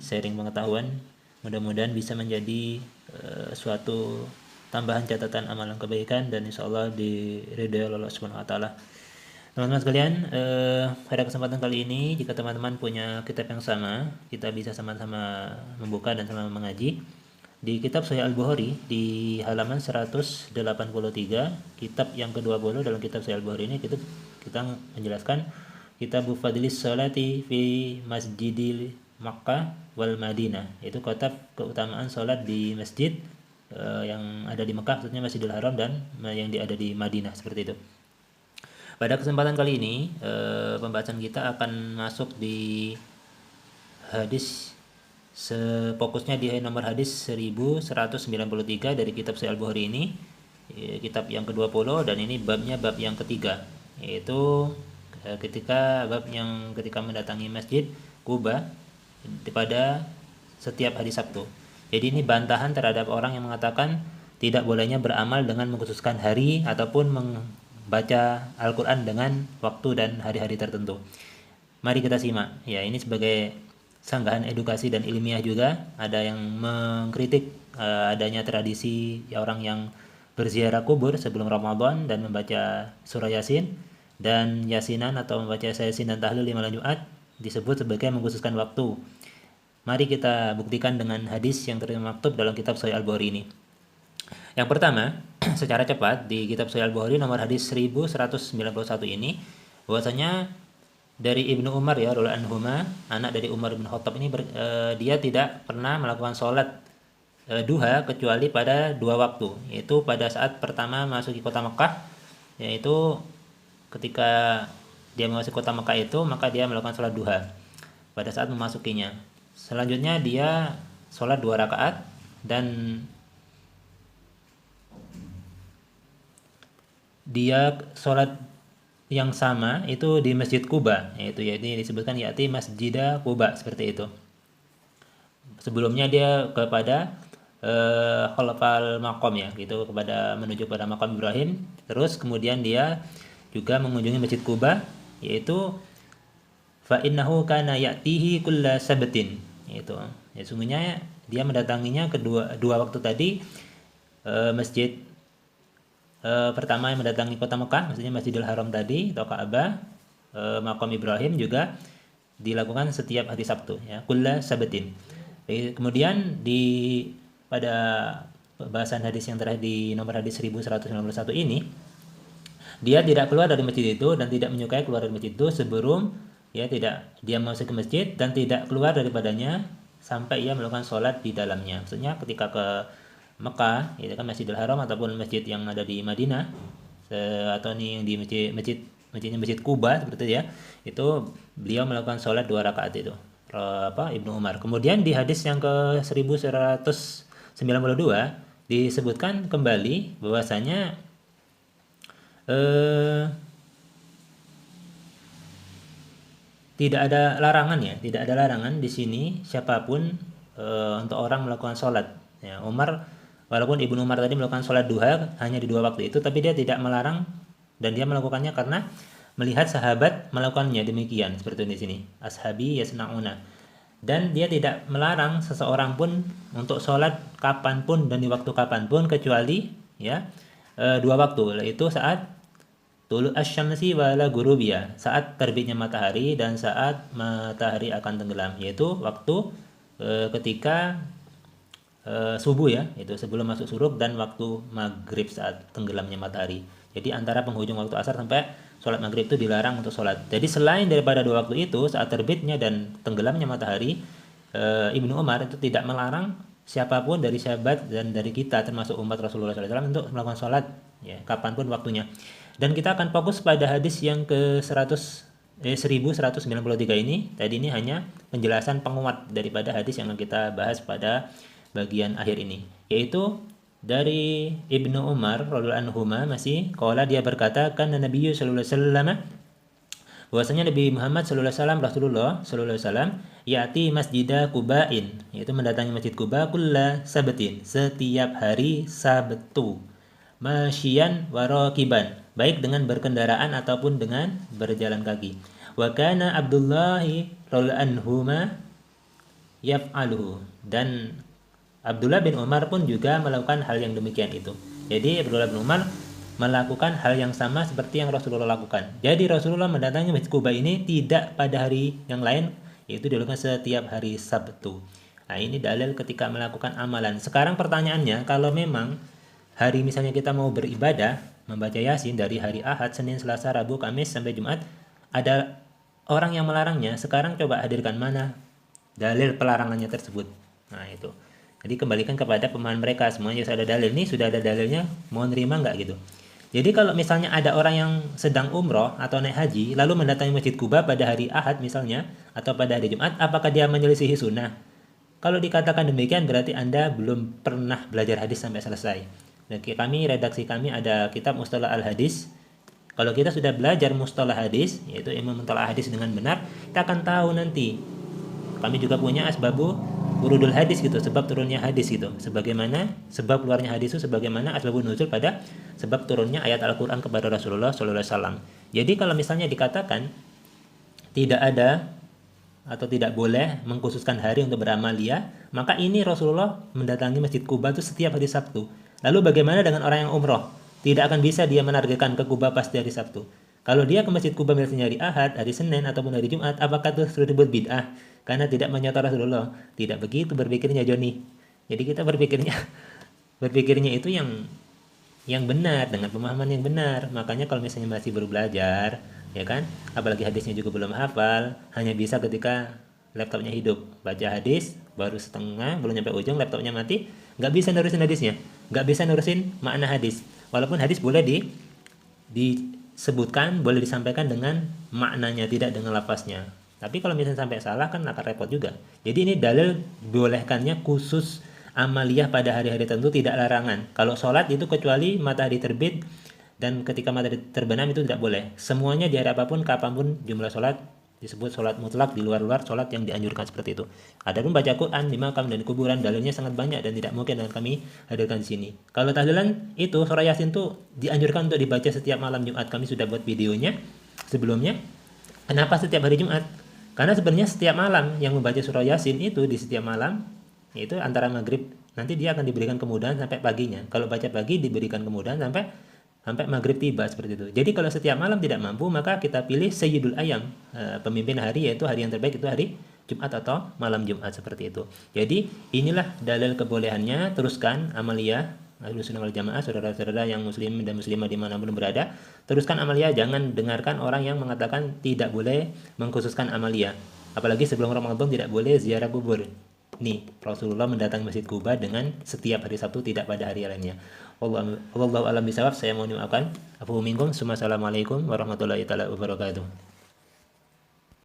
sharing pengetahuan, mudah-mudahan bisa menjadi suatu tambahan catatan amalan kebaikan dan insya Allah diridhoi oleh Allah Subhanahu wa taala. Teman-teman sekalian, pada kesempatan kali ini jika teman-teman punya kitab yang sama, kita bisa sama-sama membuka dan sama mengaji di kitab Sahih Al-Bukhari di halaman 183, kitab yang ke-20 dalam kitab Sahih Al-Bukhari ini kita menjelaskan kitab Fadlis Salati fi Masjidil Makkah wal Madinah, itu kitab keutamaan salat di masjid yang ada di Mekah, maksudnya Masjidil Haram, dan yang ada di Madinah, seperti itu. Pada kesempatan kali ini pembahasan kita akan masuk di hadis, fokusnya di nomor hadis 1193 dari kitab Sahih Al-Bukhari ini, kitab yang ke-20, dan ini babnya bab yang ketiga, yaitu ketika mendatangi Masjid Kuba pada setiap hari Sabtu. Jadi ini bantahan terhadap orang yang mengatakan tidak bolehnya beramal dengan mengkhususkan hari ataupun membaca Al-Quran dengan waktu dan hari-hari tertentu. Mari kita simak. Ya, ini sebagai sanggahan edukasi dan ilmiah juga. Ada yang mengkritik adanya tradisi orang yang berziarah kubur sebelum Ramadan dan membaca surah Yasin dan Yasinan atau membaca Yasin dan tahlil di malam Jumat disebut sebagai mengkhususkan waktu. Mari kita buktikan dengan hadis yang termaktub dalam kitab Sahih Al-Bukhari ini. Yang pertama, secara cepat di kitab Sahih Al-Bukhari nomor hadis 1191 ini, bahwasanya dari Ibnu Umar ya radhiyallahu anhuma, anak dari Umar bin Khattab ini, dia tidak pernah melakukan sholat duha kecuali pada dua waktu, yaitu pada saat pertama masuki kota Mekah, yaitu ketika dia memasuki kota Mekah itu, maka dia melakukan sholat duha pada saat memasukinya. Selanjutnya dia sholat 2 rakaat dan dia sholat yang sama itu di Masjid Kuba, yaitu disebutkan yaitu Masjidah Kuba, seperti itu. Sebelumnya dia kepada Khalfal Maqam ya, gitu, kepada menuju pada Maqam Ibrahim. Terus kemudian dia juga mengunjungi Masjid Kuba, yaitu fa innahu kana ya'tihi kulla sabtin, yaitu ya sungguhnya dia mendatanginya dua waktu tadi. Masjid pertama yang mendatangi kota Mekah, maksudnya Masjidil Haram tadi atau Ka'bah, Maqam Ibrahim juga dilakukan setiap hari Sabtu ya, kulla sabtin. Kemudian pada pembahasan hadis yang terakhir di nomor hadis 1191 ini, dia tidak keluar dari masjid itu dan tidak menyukai keluar dari masjid itu sebelum dia masuk ke masjid dan tidak keluar daripadanya sampai ia melakukan sholat di dalamnya. Maksudnya ketika ke Mekah, itu kan Masjidil Haram ataupun masjid yang ada di Madinah, atau ini yang di masjid Kuba seperti itu ya, itu beliau melakukan sholat 2 rakaat itu, Ibnu Umar. Kemudian di hadis yang ke 1192 disebutkan kembali bahwasanya tidak ada larangan di sini siapapun untuk orang melakukan sholat ya. Walaupun Ibnu Umar tadi melakukan sholat duha hanya di 2 waktu itu, tapi dia tidak melarang dan dia melakukannya karena melihat sahabat melakukannya demikian, seperti di sini, ashabi yasna'una. Dan dia tidak melarang seseorang pun untuk sholat kapanpun dan di waktu kapanpun kecuali ya 2 waktu, yaitu saat tulu asy-syamsi wala gurubiya, saat terbitnya matahari dan saat matahari akan tenggelam, yaitu waktu ketika subuh ya, itu sebelum masuk syuruk, dan waktu maghrib saat tenggelamnya matahari. Jadi antara penghujung waktu asar sampai sholat maghrib itu dilarang untuk sholat. Jadi selain daripada 2 waktu itu, saat terbitnya dan tenggelamnya matahari, Ibnu Umar itu tidak melarang siapapun dari sahabat dan dari kita termasuk umat Rasulullah SAW untuk melakukan sholat ya kapanpun waktunya. Dan kita akan fokus pada hadis yang ke 1193 ini. Tadi ini hanya penjelasan penguat daripada hadis yang kita bahas pada bagian akhir ini, yaitu dari Ibnu Umar radhiyallahu anhuma, masih qala, dia berkata, kan Nabi sallallahu alaihi wasallam, bahwasanya Nabi Muhammad sallallahu alaihi wasallam, Rasulullah sallallahu alaihi wasallam, ya'ti masjidah Kuba'in, yaitu mendatangi Masjid Kuba, kulla sabtin, setiap hari Sabtu, masyian wa raqiban, baik dengan berkendaraan ataupun dengan berjalan kaki. Wa kana Abdullah radhiyallahu anhuma yaf'aluhu. Dan Abdullah bin Umar pun juga melakukan hal yang demikian itu. Jadi Abdullah bin Umar melakukan hal yang sama seperti yang Rasulullah lakukan. Jadi Rasulullah mendatangi Masjid Quba ini tidak pada hari yang lain, yaitu dilakukan setiap hari Sabtu. Nah, ini dalil ketika melakukan amalan. Sekarang pertanyaannya, kalau memang hari misalnya kita mau beribadah, membaca Yasin dari hari Ahad, Senin, Selasa, Rabu, Kamis sampai Jumat, ada orang yang melarangnya. Sekarang coba hadirkan mana dalil pelarangannya tersebut. Nah, itu. Jadi kembalikan kepada pemahaman mereka, semuanya sudah ada dalil. Ini sudah ada dalilnya, mau nerima nggak gitu. Jadi kalau misalnya ada orang yang sedang umroh atau naik haji, lalu mendatangi Masjid Quba pada hari Ahad misalnya, atau pada hari Jumat, apakah dia menyelisihi sunnah? Kalau dikatakan demikian berarti Anda belum pernah belajar hadis sampai selesai. Dan redaksi kami ada kitab Mustalah Al-Hadis. Kalau kita sudah belajar Mustalah Hadis, yaitu ilmu mentelah hadis dengan benar, kita akan tahu nanti. Kami juga punya asbabu wurudul hadis gitu, sebab turunnya hadis gitu. Sebagaimana sebab keluarnya hadis itu sebagaimana asbabun nuzul pada sebab turunnya ayat Al-Qur'an kepada Rasulullah sallallahu alaihi wasallam. Jadi kalau misalnya dikatakan tidak ada atau tidak boleh mengkhususkan hari untuk beramalia, maka ini Rasulullah mendatangi Masjid Quba itu setiap hari Sabtu. Lalu bagaimana dengan orang yang umroh? Tidak akan bisa dia menargetkan ke Quba pas hari Sabtu. Kalau dia ke Masjid Quba misalnya hari Ahad, hari Senin ataupun hari Jumat, apakah itu sudah disebut bid'ah? Karena tidak menyata Rasulullah. Tidak begitu berpikirnya Joni. Jadi kita berpikirnya itu yang benar, dengan pemahaman yang benar. Makanya kalau misalnya masih baru belajar, ya kan, apalagi hadisnya juga belum hafal, hanya bisa ketika laptopnya hidup, baca hadis baru setengah, belum nyampe ujung laptopnya mati, nggak bisa nerusin hadisnya, nggak bisa nerusin makna hadis. Walaupun hadis boleh disebutkan, boleh disampaikan dengan maknanya, tidak dengan lafaznya. Tapi kalau misalnya sampai salah kan akan repot juga. Jadi ini dalil bolehkannya khusus amaliyah pada hari-hari tertentu, tidak larangan. Kalau sholat itu kecuali matahari terbit dan ketika matahari terbenam itu tidak boleh. Semuanya di hari apapun, kapanpun jumlah sholat disebut sholat mutlak, di luar-luar sholat yang dianjurkan seperti itu. Adapun baca Quran di makam dan di kuburan, dalilnya sangat banyak dan tidak mungkin dan kami hadirkan di sini. Kalau tahlilan itu surah Yasin itu dianjurkan untuk dibaca setiap malam Jumat. Kami sudah buat videonya sebelumnya. Kenapa setiap hari Jumat? Karena sebenarnya setiap malam yang membaca surah Yasin itu di setiap malam, yaitu antara maghrib, nanti dia akan diberikan kemudahan sampai paginya. Kalau baca pagi diberikan kemudahan sampai maghrib tiba, seperti itu. Jadi kalau setiap malam tidak mampu, maka kita pilih Sayyidul Ayyam, pemimpin hari, yaitu hari yang terbaik itu hari Jumat atau malam Jumat, seperti itu. Jadi inilah dalil kebolehannya. Teruskan amaliyah Ahlus Sunnah wal Jamaah, saudara-saudara yang muslim dan muslimah dimanapun berada, teruskan amaliyah. Jangan dengarkan orang yang mengatakan tidak boleh mengkhususkan amaliyah. Apalagi sebelum Ramadan tidak boleh ziarah kubur. Nih, Rasulullah mendatangi Masjid Quba dengan setiap hari Sabtu, tidak pada hari lainnya. Wallahu a'lam bishawab. Saya mohon maafkan. Assalamualaikum warahmatullahi wabarakatuh.